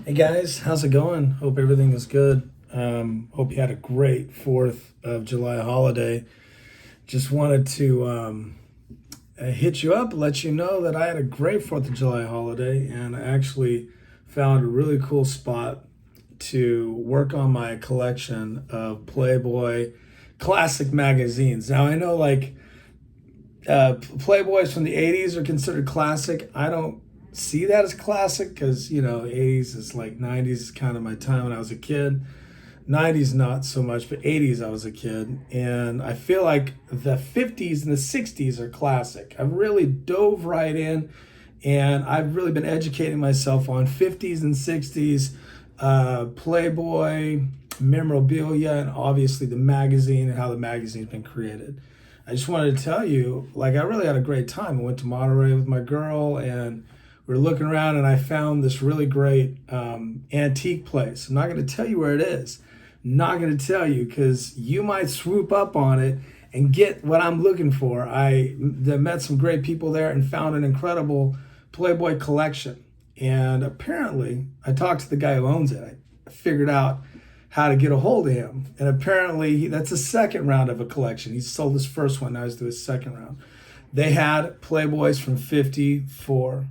Hey guys, how's it going? Hope everything is good. Hope you had a great 4th of July holiday. Just wanted to hit you up, let you know that I had a great 4th of July holiday, and I actually found a really cool spot to work on my collection of Playboy classic magazines. Now, I know Playboys from the 80s are considered classic. I don't see that as classic because, 80s is like 90s is kind of my time when I was a kid. 90s not so much, but 80s I was a kid. And I feel like the 50s and the 60s are classic. I've really dove right in and I've really been educating myself on 50s and 60s Playboy memorabilia and obviously the magazine and how the magazine's been created. I just wanted to tell you, I really had a great time. I went to Monterey with my girl and we were looking around and I found this really great antique place. I'm not going to tell you where it is. Not going to tell you because you might swoop up on it and get what I'm looking for. I met some great people there and found an incredible Playboy collection. And apparently, I talked to the guy who owns it. I figured out how to get a hold of him. And apparently, that's a second round of a collection. He sold his first one, now he's doing his second round. They had Playboys from 54.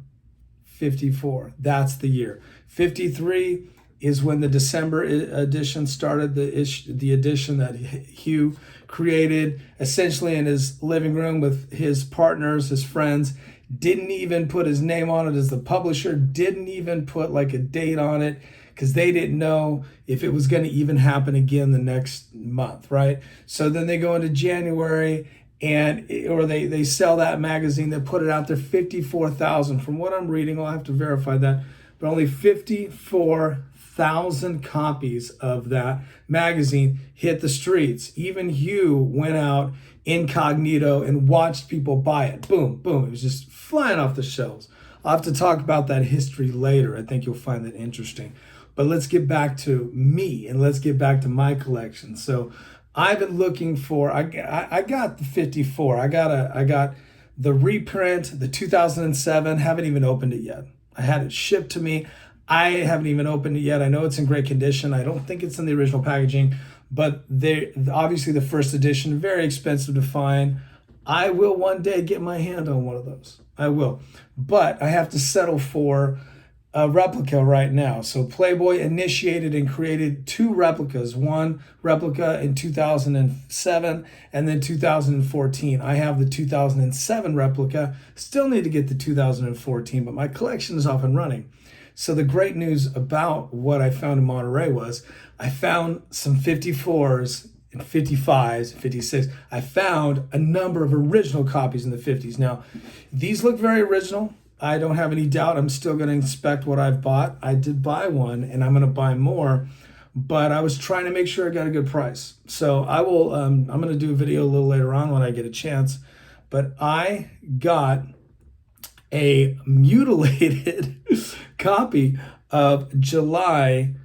54, that's the year. 53 is when the December edition started, the edition that Hugh created essentially in his living room with his partners, his friends. Didn't even put his name on it as the publisher, didn't even put a date on it because they didn't know if it was going to even happen again the next month, right? So then they go into January or they sell that magazine, they put it out there, 54,000. From what I'm reading, I'll have to verify that, but only 54,000 copies of that magazine hit the streets. Even Hugh went out incognito and watched people buy it. Boom, boom. It was just flying off the shelves. I'll have to talk about that history later. I think you'll find that interesting. But let's get back to me and let's get back to my collection. So I've been looking for, I got the 54. I got the reprint, the 2007, haven't even opened it yet. I had it shipped to me. I haven't even opened it yet. I know it's in great condition. I don't think it's in the original packaging, but obviously the first edition, very expensive to find. I will one day get my hand on one of those. I will. But I have to settle for a replica right now. So Playboy initiated and created 2 replicas. One replica in 2007 and then 2014. I have the 2007 replica. Still need to get the 2014, but my collection is off and running. So the great news about what I found in Monterey was I found some 54s and 55s, 56. I found a number of original copies in the 50s. Now, these look very original. I don't have any doubt. I'm still going to inspect what I've bought. I did buy one and I'm going to buy more, but I was trying to make sure I got a good price. So I will, I'm going to do a video a little later on when I get a chance, but I got a mutilated copy of July.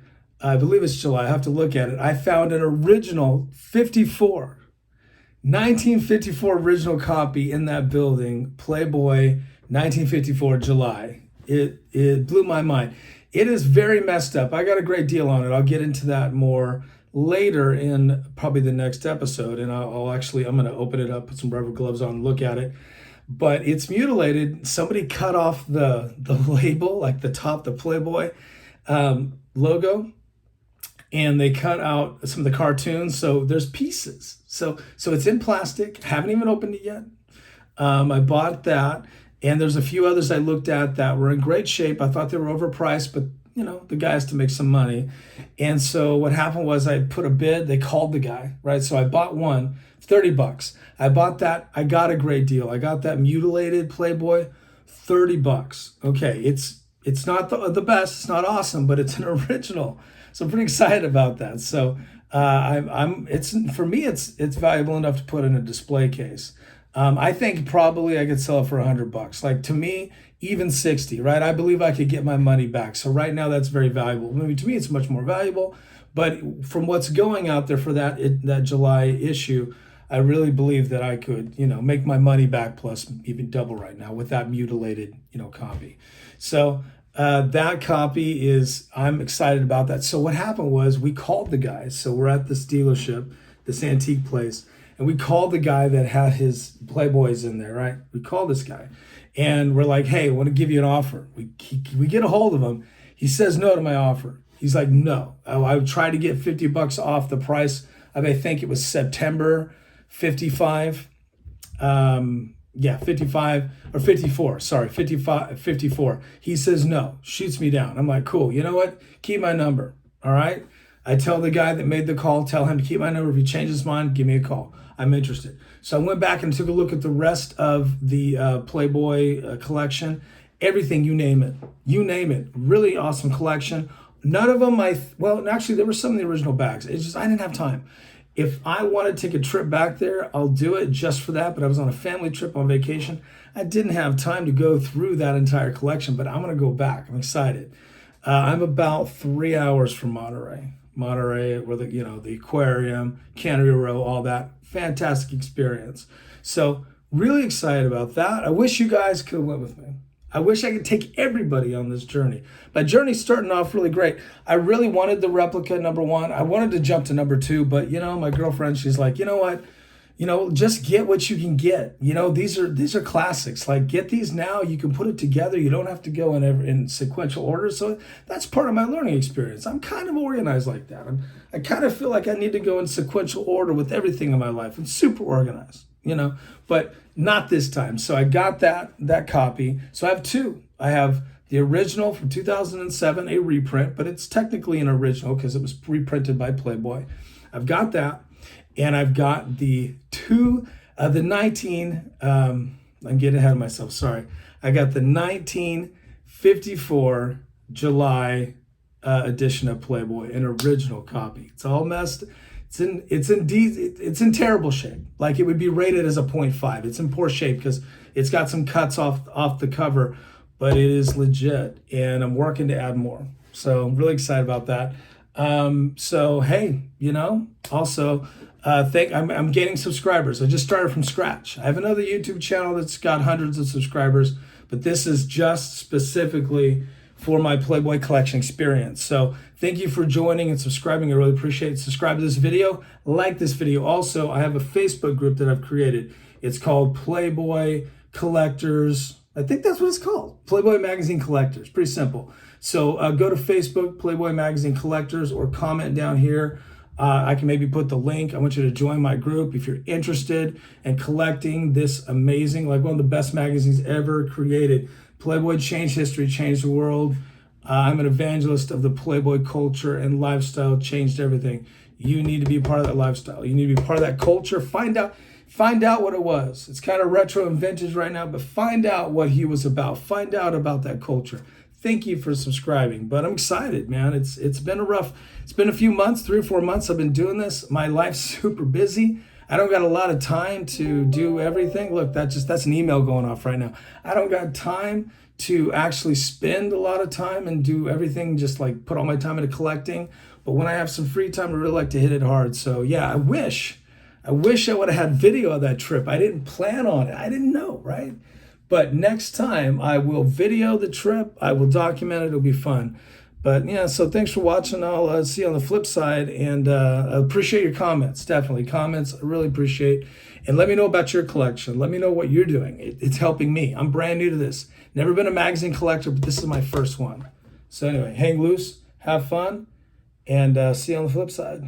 I believe it's July. I have to look at it. I found an original 1954 original copy in that building, Playboy 1954 July. It blew my mind. It is very messed up. I got a great deal on it. I'll get into that more later in probably the next episode. And I'm going to open it up, put some rubber gloves on, and look at it. But it's mutilated. Somebody cut off the label, like the top, the Playboy logo, and they cut out some of the cartoons. So there's pieces. So it's in plastic. Haven't even opened it yet. I bought that. And there's a few others I looked at that were in great shape. I thought they were overpriced, but the guy has to make some money. And so what happened was I put a bid, they called the guy, right? So I bought one, $30. I bought that, I got a great deal. I got that mutilated Playboy, $30. Okay, it's not the best, it's not awesome, but it's an original. So I'm pretty excited about that. So for me, it's valuable enough to put in a display case. I think probably I could sell it for $100. To me, even 60, right? I believe I could get my money back. So right now that's very valuable. Maybe to me it's much more valuable, but from what's going out there for that July issue, I really believe that I could, make my money back plus even double right now with that mutilated, copy. So That copy is, I'm excited about that. So what happened was we called the guys. So we're at this dealership, this antique place, and we called the guy that had his Playboys in there, right? We called this guy and we're like, hey, I want to give you an offer. We get a hold of him. He says no to my offer. He's like, no, I would try to get $50 off the price of, I think it was September 55. 55 or 54, sorry, 54. He says no, shoots me down. I'm like, cool, you know what? Keep my number, all right? I tell the guy that made the call, tell him to keep my number. If he changes his mind, give me a call. I'm interested. So I went back and took a look at the rest of the Playboy collection. Everything, you name it. Really awesome collection. None of them, well, actually, there were some in the original bags. It's just, I didn't have time. If I want to take a trip back there, I'll do it just for that. But I was on a family trip on vacation. I didn't have time to go through that entire collection, but I'm going to go back. I'm excited. I'm about 3 hours from Monterey. Monterey, where the aquarium, Cannery Row, all that. Fantastic experience. So really excited about that. I wish you guys could have went with me. I wish I could take everybody on this journey. My journey's starting off really great. I really wanted the replica number 1. I wanted to jump to number 2, but my girlfriend, she's like, you know what? Just get what you can get. These are classics. Like, get these now. You can put it together. You don't have to go in sequential order. So that's part of my learning experience. I'm kind of organized like that. I kind of feel like I need to go in sequential order with everything in my life. I'm super organized, but not this time. So I got that copy. So I have 2. I have the original from 2007, a reprint, but it's technically an original because it was reprinted by Playboy. I've got that. And I've got the 19, I'm getting ahead of myself, sorry. I got the 1954 July edition of Playboy, an original copy. It's all messed. It's in terrible shape. Like, it would be rated as a 0.5. It's in poor shape because it's got some cuts off the cover, but it is legit. And I'm working to add more. So I'm really excited about that. So hey, also I'm gaining subscribers. I just started from scratch. I have another YouTube channel that's got hundreds of subscribers, but this is just specifically for my Playboy collection experience. So thank you for joining and subscribing. I really appreciate it. Subscribe to this video, like this video. Also, I have a Facebook group that I've created. It's called Playboy Collectors. I think that's what it's called. Playboy Magazine Collectors. Pretty simple. So go to Facebook, Playboy Magazine Collectors, or comment down here. I can maybe put the link. I want you to join my group if you're interested in collecting this amazing, like one of the best magazines ever created. Playboy changed history, changed the world. I'm an evangelist of the Playboy culture and lifestyle, changed everything. You need to be a part of that lifestyle. You need to be part of that culture. Find out what it was. It's kind of retro and vintage right now, but find out what he was about. Find out about that culture. Thank you for subscribing, but I'm excited, man. It's been a few months, 3 or 4 months I've been doing this. My life's super busy. I don't got a lot of time to do everything. Look, that's an email going off right now. I don't got time to actually spend a lot of time and do everything, just like put all my time into collecting. But when I have some free time, I really like to hit it hard. So yeah, I wish I would have had video of that trip. I didn't plan on it. I didn't know, right? But next time I will video the trip. I will document it. It'll be fun. But yeah, so thanks for watching. I'll see you on the flip side, and I appreciate your comments. Definitely comments. I really appreciate. And let me know about your collection. Let me know what you're doing. It's helping me. I'm brand new to this. Never been a magazine collector, but this is my first one. So anyway, hang loose, have fun, and see you on the flip side.